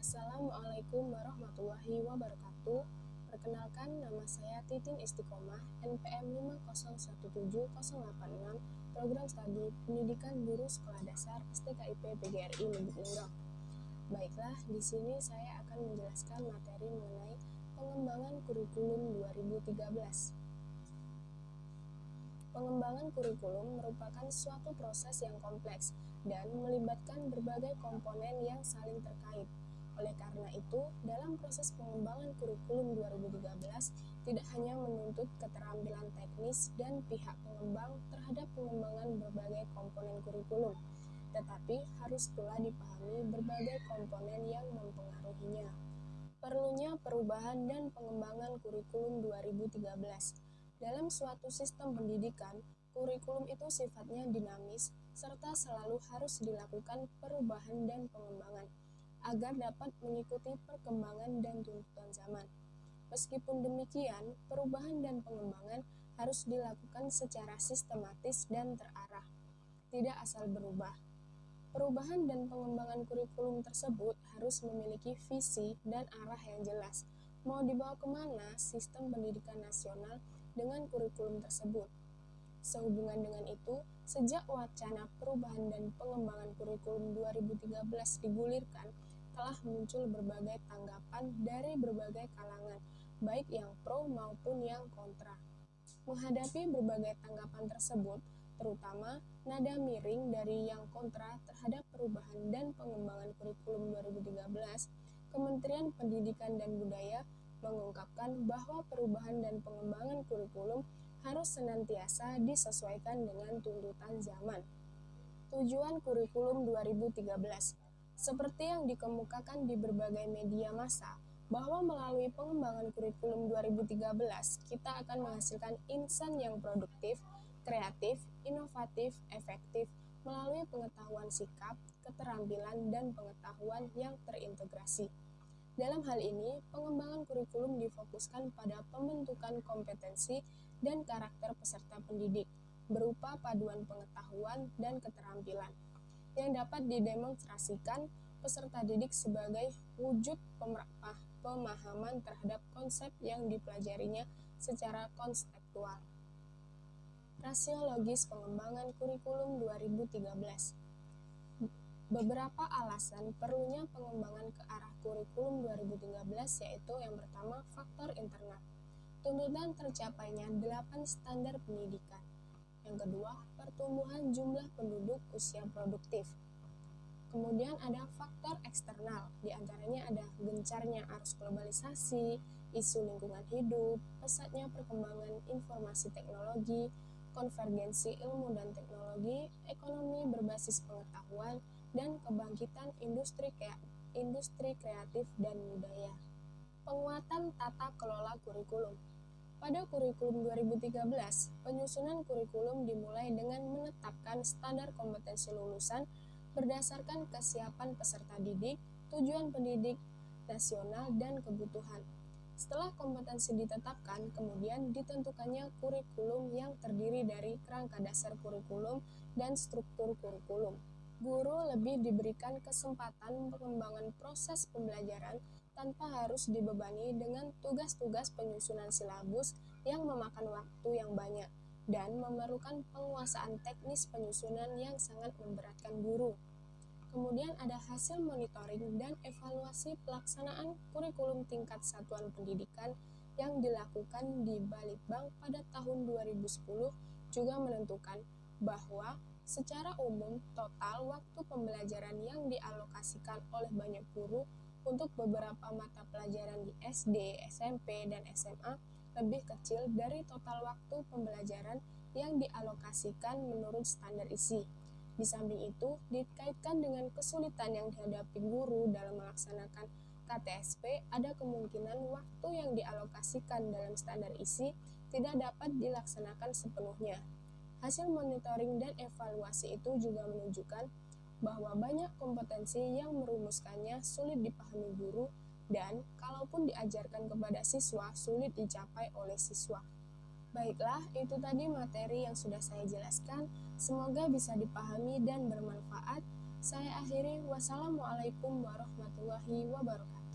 Assalamualaikum warahmatullahi wabarakatuh. Perkenalkan, nama saya Titin Istiqomah, NPM 5017086, Program Studi Pendidikan Guru Sekolah Dasar STKIP PGRI Lubuk Linggau. Baiklah, di sini saya akan menjelaskan materi mengenai pengembangan kurikulum 2013. Pengembangan kurikulum merupakan suatu proses yang kompleks dan melibatkan berbagai komponen yang saling terkait. Oleh karena itu, dalam proses pengembangan kurikulum 2013 tidak hanya menuntut keterampilan teknis dan pihak pengembang terhadap pengembangan berbagai komponen kurikulum, tetapi harus pula dipahami berbagai komponen yang mempengaruhinya. Perlunya perubahan dan pengembangan kurikulum 2013. Dalam suatu sistem pendidikan, kurikulum itu sifatnya dinamis serta selalu harus dilakukan perubahan dan pengembangan agar dapat mengikuti perkembangan dan tuntutan zaman. Meskipun demikian, perubahan dan pengembangan harus dilakukan secara sistematis dan terarah, tidak asal berubah. Perubahan dan pengembangan kurikulum tersebut harus memiliki visi dan arah yang jelas. Mau dibawa kemana sistem pendidikan nasional dengan kurikulum tersebut? Sehubungan dengan itu, sejak wacana perubahan dan pengembangan kurikulum 2013 digulirkan, telah muncul berbagai tanggapan dari berbagai kalangan, baik yang pro maupun yang kontra. Menghadapi berbagai tanggapan tersebut, terutama nada miring dari yang kontra terhadap perubahan dan pengembangan kurikulum 2013, Kementerian Pendidikan dan Budaya mengungkapkan bahwa perubahan dan pengembangan kurikulum harus senantiasa disesuaikan dengan tuntutan zaman. Tujuan kurikulum 2013. Seperti yang dikemukakan di berbagai media massa, bahwa melalui pengembangan kurikulum 2013, kita akan menghasilkan insan yang produktif, kreatif, inovatif, efektif, melalui pengetahuan sikap, keterampilan, dan pengetahuan yang terintegrasi. Dalam hal ini, pengembangan kurikulum difokuskan pada pembentukan kompetensi dan karakter peserta pendidik, berupa paduan pengetahuan dan keterampilan, yang dapat didemonstrasikan peserta didik sebagai wujud pemahaman terhadap konsep yang dipelajarinya secara konseptual. Rasiologis pengembangan kurikulum 2013. Beberapa alasan perlunya pengembangan ke arah kurikulum 2013 yaitu yang pertama, faktor internal. Tuntutan tercapainya 8 standar pendidikan. Yang kedua, pertumbuhan jumlah penduduk usia produktif. Kemudian ada faktor eksternal, diantaranya ada gencarnya arus globalisasi, isu lingkungan hidup, pesatnya perkembangan informasi teknologi, konvergensi ilmu dan teknologi, ekonomi berbasis pengetahuan, dan kebangkitan industri kreatif dan budaya. Penguatan tata kelola kurikulum. Pada kurikulum 2013, penyusunan kurikulum dimulai dengan menetapkan standar kompetensi lulusan berdasarkan kesiapan peserta didik, tujuan pendidik nasional, dan kebutuhan. Setelah kompetensi ditetapkan, kemudian ditentukannya kurikulum yang terdiri dari kerangka dasar kurikulum dan struktur kurikulum. Guru lebih diberikan kesempatan pengembangan proses pembelajaran tanpa harus dibebani dengan tugas-tugas penyusunan silabus yang memakan waktu yang banyak dan memerlukan penguasaan teknis penyusunan yang sangat memberatkan guru. Kemudian ada hasil monitoring dan evaluasi pelaksanaan kurikulum tingkat satuan pendidikan yang dilakukan di Balitbang pada tahun 2010 juga menentukan bahwa secara umum total waktu pembelajaran yang dialokasikan oleh banyak guru untuk beberapa mata pelajaran di SD, SMP, dan SMA lebih kecil dari total waktu pembelajaran yang dialokasikan menurut standar isi. Di samping itu, dikaitkan dengan kesulitan yang dihadapi guru dalam melaksanakan KTSP, ada kemungkinan waktu yang dialokasikan dalam standar isi tidak dapat dilaksanakan sepenuhnya. Hasil monitoring dan evaluasi itu juga menunjukkan bahwa banyak kompetensi yang merumuskannya sulit dipahami guru dan kalaupun diajarkan kepada siswa sulit dicapai oleh siswa. Baiklah, itu tadi materi yang sudah saya jelaskan. Semoga bisa dipahami dan bermanfaat. Saya akhiri, wassalamualaikum warahmatullahi wabarakatuh.